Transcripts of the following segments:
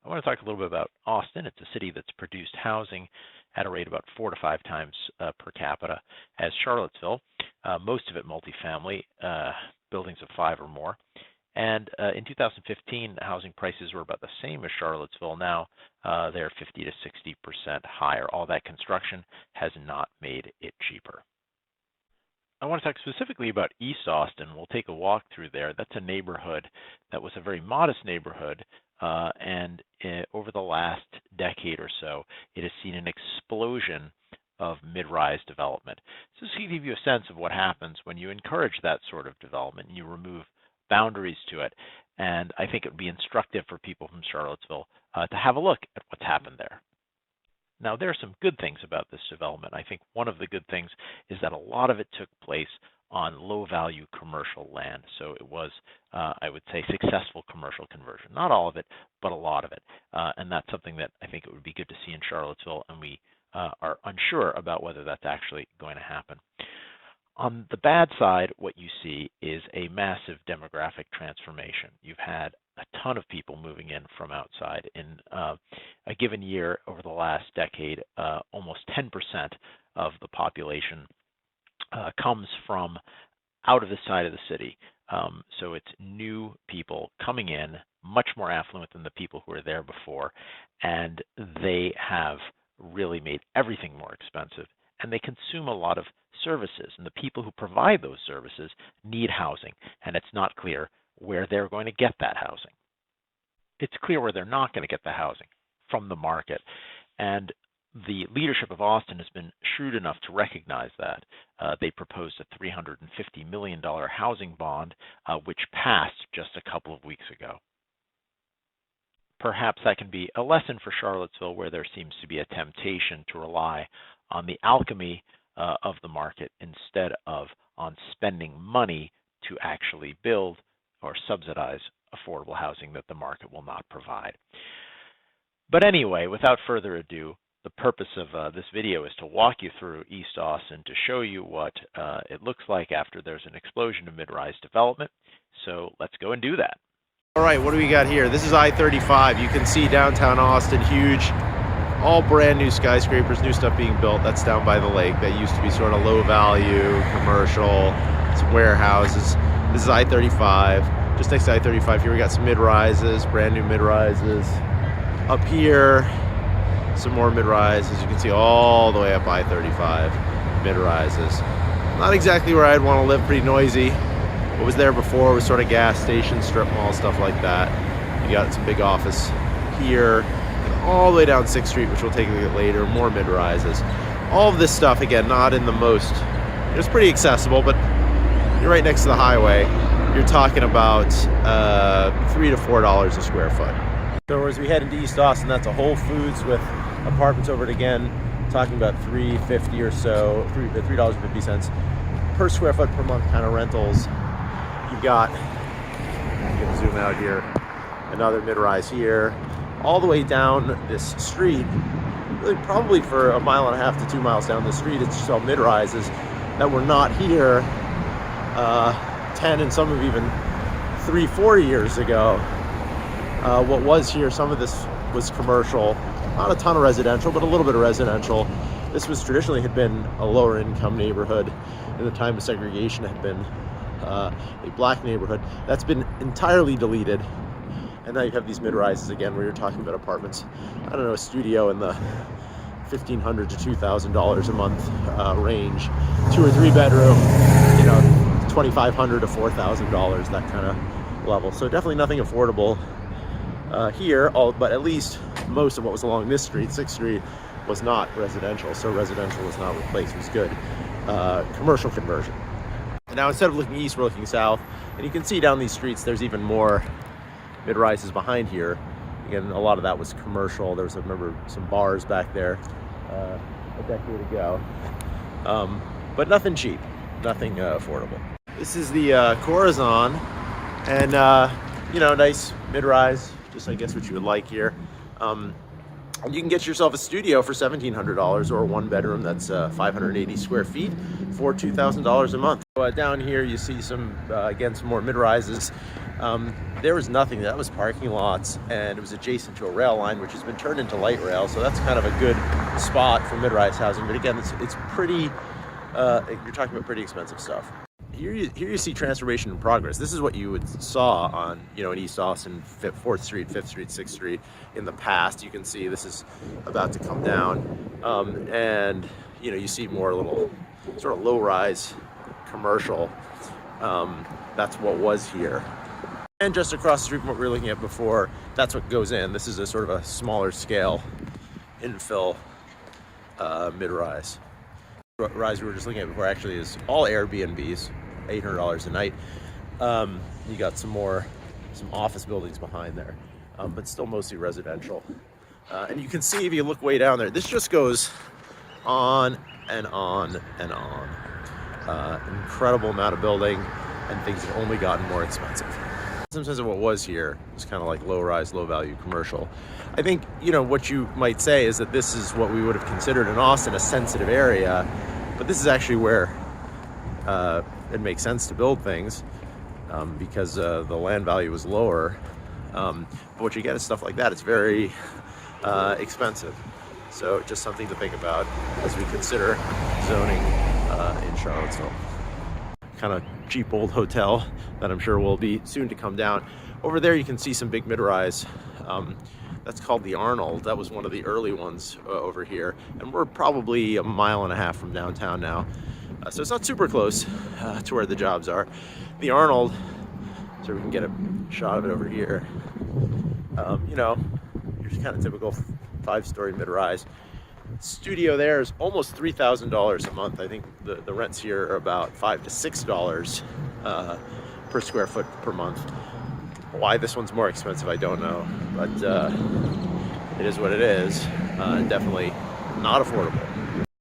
I want to talk a little bit about Austin. It's a city that's produced housing at a rate about 4 to 5 times per capita as Charlottesville, most of it multifamily, buildings of 5 or more. And in 2015, housing prices were about the same as Charlottesville. Now they're 50 to 60% higher. All that construction has not made it cheaper. I want to talk specifically about East Austin. We'll take a walk through there. That's a neighborhood that was a very modest neighborhood, and over the last decade or so, it has seen an explosion of mid-rise development. So this can give you a sense of what happens when you encourage that sort of development and you remove boundaries to it. And I think it would be instructive for people from Charlottesville to have a look at what's happened there. Now, there are some good things about this development. I think one of the good things is that a lot of it took place on low-value commercial land. So it was, I would say, successful commercial conversion. Not all of it, but a lot of it. And that's something that I think it would be good to see in Charlottesville, and we are unsure about whether that's actually going to happen. On the bad side, what you see is a massive demographic transformation. You've had a ton of people moving in from outside. In a given year over the last decade, almost 10% of the population comes from out of the side of the city. So it's new people coming in, much more affluent than the people who were there before, and they have really made everything more expensive, and they consume a lot of services, and the people who provide those services need housing, and it's not clear where they're going to get that housing. It's clear where they're not going to get the housing, from the market. And the leadership of Austin has been shrewd enough to recognize that. They proposed a $350 million housing bond, which passed just a couple of weeks ago. Perhaps that can be a lesson for Charlottesville, where there seems to be a temptation to rely on the alchemy of the market instead of on spending money to actually build or subsidize affordable housing that the market will not provide. But anyway, without further ado, the purpose of this video is to walk you through East Austin to show you what it looks like after there's an explosion of mid-rise development. So let's go and do that. All right, what do we got here? This is I-35. You can see downtown Austin, huge, all brand new skyscrapers, new stuff being built. That's down by the lake. That used to be sort of low value, commercial, some warehouses. This is I-35. Just next to I-35 here, we got some mid-rises, brand new mid-rises. Up here, some more mid-rises. You can see all the way up I-35, mid-rises. Not exactly where I'd want to live, pretty noisy. What was there before was sort of gas stations, strip mall, stuff like that. You got some big office here, and all the way down 6th Street, which we'll take a look at later, more mid-rises. All of this stuff, again, not in the most, it's pretty accessible, but you're right next to the highway. You're talking about $3 to $4 a square foot. So as we head into East Austin, that's a Whole Foods with apartments over it again, talking about $3.50 or so, $3.50 per square foot per month kind of rentals. You've got, I'm going to zoom out here, another mid-rise here, all the way down this street, really probably for a mile and a half to 2 miles down the street, it's just all mid-rises that were not here 10 and some of even 3-4 years ago. What was here, some of this was commercial, not a ton of residential, but a little bit of residential. This was traditionally had been a lower income neighborhood. In the time of segregation, had been a black neighborhood. That's been entirely deleted, and now you have these mid-rises again, where you're talking about apartments, I don't know, a studio in the $1,500 to $2,000 a month range, 2 or 3 bedroom, you know, $2,500 to $4,000, that kind of level. So definitely nothing affordable here, but at least most of what was along this street, 6th Street, was not residential. So residential was not replaced, it was good. Commercial conversion. And now instead of looking east, we're looking south, and you can see down these streets there's even more mid-rises behind here. Again, a lot of that was commercial. There was, I remember, some bars back there a decade ago. But nothing cheap, nothing affordable. This is the Corazon, and you know, nice mid-rise, just I guess what you would like here. And you can get yourself a studio for $1,700, or a 1 bedroom that's 580 square feet for $2,000 a month. Down here you see some, again, some more mid-rises. there was nothing. That was parking lots, and it was adjacent to a rail line, which has been turned into light rail. So that's kind of a good spot for mid-rise housing. But again, it's pretty, you're talking about pretty expensive stuff. Here you see transformation in progress. This is what you saw on, in East Austin, 4th Street, 5th Street, 6th Street in the past. You can see this is about to come down. And, you see more little sort of low-rise commercial. That's what was here. And just across the street from what we were looking at before, that's what goes in. This is a sort of a smaller scale infill mid-rise. Rise we were just looking at before actually is all Airbnbs, $800 a night. You got some office buildings behind there, but still mostly residential. And you can see if you look way down there, this just goes on and on and on. Incredible amount of building, and things have only gotten more expensive. Sometimes what was here was kind of like low-rise, low-value commercial. I think, what you might say is that this is what we would have considered in Austin a sensitive area, but this is actually where it makes sense to build things because the land value was lower. But what you get is stuff like that. It's very expensive. So just something to think about as we consider zoning in Charlottesville. Kind of cheap old hotel that I'm sure will be soon to come down. Over there you can see some big mid-rise. That's called the Arnold. That was one of the early ones over here, and we're probably 1.5 miles from downtown now, so it's not super close to where the jobs are. The Arnold, so we can get a shot of it over here. Your kind of typical 5-story mid-rise. Studio there is almost $3,000 a month. I think the rents here are about $5 to $6 per square foot per month. Why this one's more expensive, I don't know, but it is what it is, and definitely not affordable.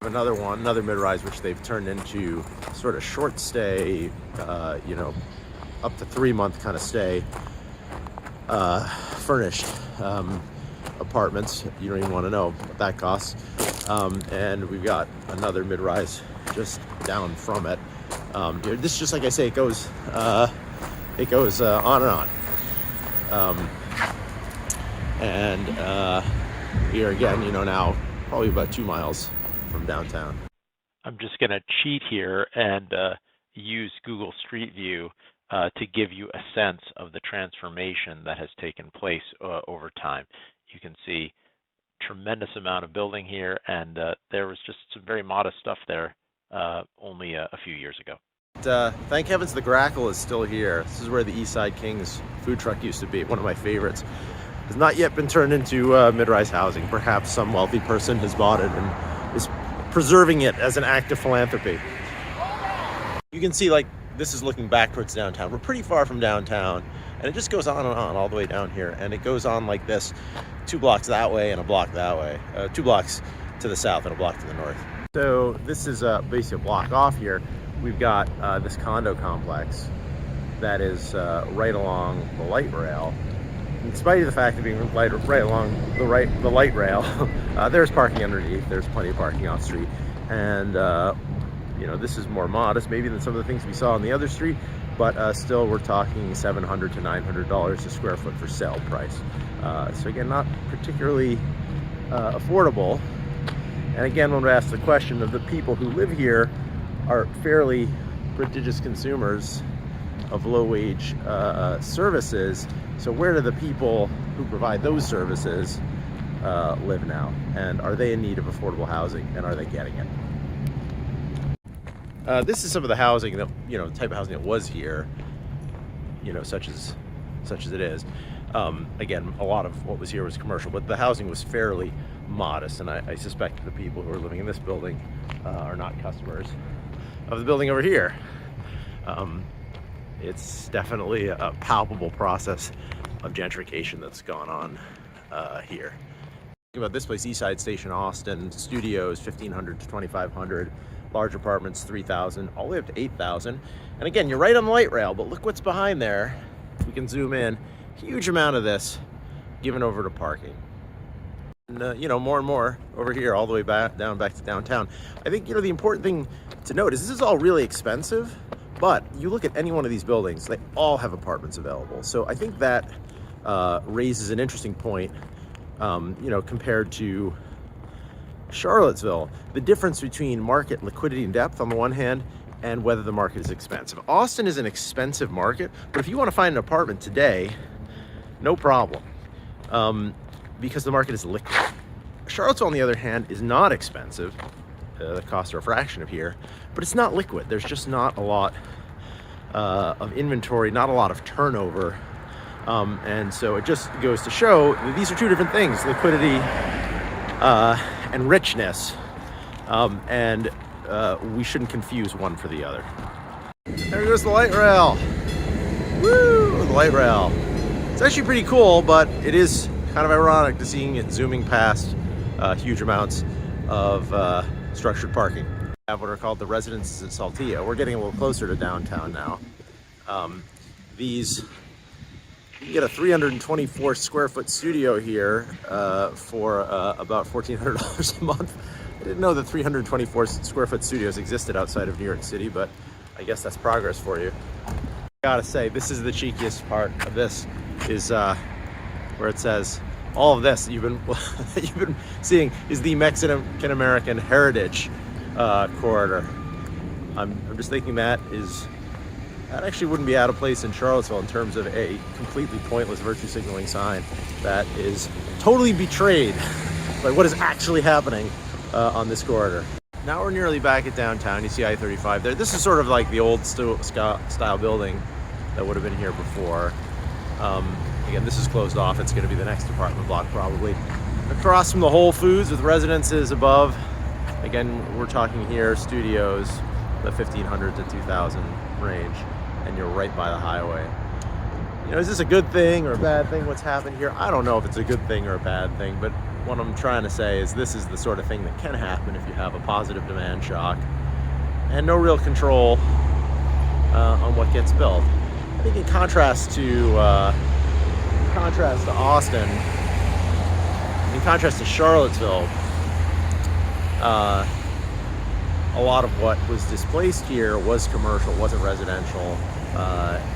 Another mid-rise which they've turned into sort of short stay, up to 3-month kind of stay, furnished apartments. You don't even want to know what that costs. And we've got another mid-rise just down from it. This, just like I say, it goes on and on. We are again, now probably about 2 miles from downtown. I'm just going to cheat here and use Google Street View to give you a sense of the transformation that has taken place over time. You can see tremendous amount of building here, and there was just some very modest stuff there only a few years ago. Thank heavens the Grackle is still here. This is where the Eastside Kings food truck used to be, one of my favorites. Has not yet been turned into mid-rise housing. Perhaps some wealthy person has bought it and is preserving it as an act of philanthropy. You can see, this is looking back towards downtown. We're pretty far from downtown, and it just goes on and on all the way down here, and it goes on like this, 2 blocks that way and a block that way, 2 blocks to the south and a block to the north. So this is basically a block off here. We've got this condo complex that is right along the light rail. In spite of the fact of being right along the light rail, there's parking underneath. There's plenty of parking off street, and this is more modest maybe than some of the things we saw on the other street, but still we're talking $700 to $900 a square foot for sale price. So again, not particularly affordable. And again, when we ask the question of the people who live here are fairly prodigious consumers of low-wage services. So where do the people who provide those services live now? And are they in need of affordable housing, and are they getting it? This is some of the housing that, type of housing that was here, such as it is. Again, a lot of what was here was commercial, but the housing was fairly modest, and I suspect the people who are living in this building are not customers of the building over here. It's definitely a palpable process of gentrification that's gone on here. Think about this place, Eastside Station, Austin. Studios, $1,500 to $2,500. Large apartments, $3,000, all the way up to $8,000. And again, you're right on the light rail, but look what's behind there. We can zoom in. Huge amount of this given over to parking. And, more and more over here, all the way back to downtown. I think, the important thing to note is this is all really expensive, But you look at any one of these buildings, they all have apartments available. So I think that raises an interesting point, compared to Charlottesville, the difference between market liquidity and depth on the one hand, and whether the market is expensive. Austin is an expensive market, but if you want to find an apartment today, no problem, because the market is liquid. Charlottesville, on the other hand, is not expensive. The costs are a fraction of here, but it's not liquid. There's just not a lot of inventory, not a lot of turnover. And so it just goes to show that these are two different things, liquidity and richness. And we shouldn't confuse one for the other. There goes the light rail. Woo, the light rail. It's actually pretty cool, but it is kind of ironic to seeing it zooming past huge amounts of structured parking. We have what are called the residences at Saltillo. We're getting a little closer to downtown now. You can get a 324 square foot studio here for about $1,400 a month. I didn't know that 324 square foot studios existed outside of New York City, but I guess that's progress for you. I gotta say, this is the cheekiest part of this, is where it says, all of this that you've been seeing is the Mexican-American Heritage Corridor. I'm just thinking that actually wouldn't be out of place in Charlottesville in terms of a completely pointless virtue signaling sign that is totally betrayed by what is actually happening on this corridor. Now we're nearly back at downtown. You see I-35 there. This is sort of like the old style building that would have been here before. Again, this is closed off. It's going to be the next apartment block probably. Across from the Whole Foods with residences above. Again, we're talking here studios, the 1,500 to 2,000 range, and you're right by the highway. Is this a good thing or a bad thing, what's happened here? I don't know if it's a good thing or a bad thing, but what I'm trying to say is this is the sort of thing that can happen if you have a positive demand shock and no real control on what gets built. I think in contrast to Austin, in contrast to Charlottesville, a lot of what was displaced here was commercial, wasn't residential,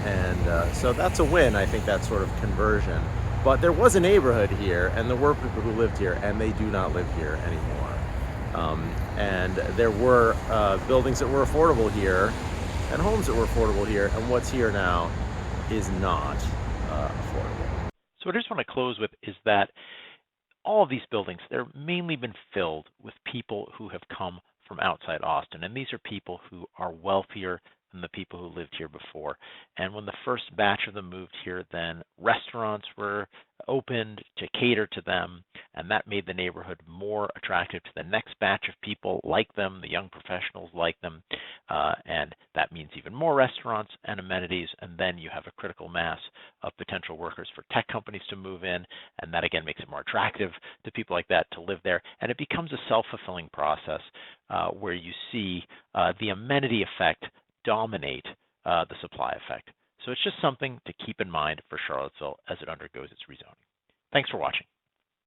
and so that's a win, I think, that sort of conversion. But there was a neighborhood here, and there were people who lived here, and they do not live here anymore. And there were buildings that were affordable here, and homes that were affordable here, and what's here now is not affordable. So what I just want to close with is that all of these buildings, they're mainly been filled with people who have come from outside Austin, and these are people who are wealthier than the people who lived here before. And when the first batch of them moved here, then restaurants were opened to cater to them, and that made the neighborhood more attractive to the next batch of people like them, the young professionals like them, and that means even more restaurants and amenities, and then you have a critical mass of potential workers for tech companies to move in, and that again makes it more attractive to people like that to live there, and it becomes a self-fulfilling process where you see the amenity effect dominate the supply effect. So it's just something to keep in mind for Charlottesville as it undergoes its rezoning. Thanks for watching.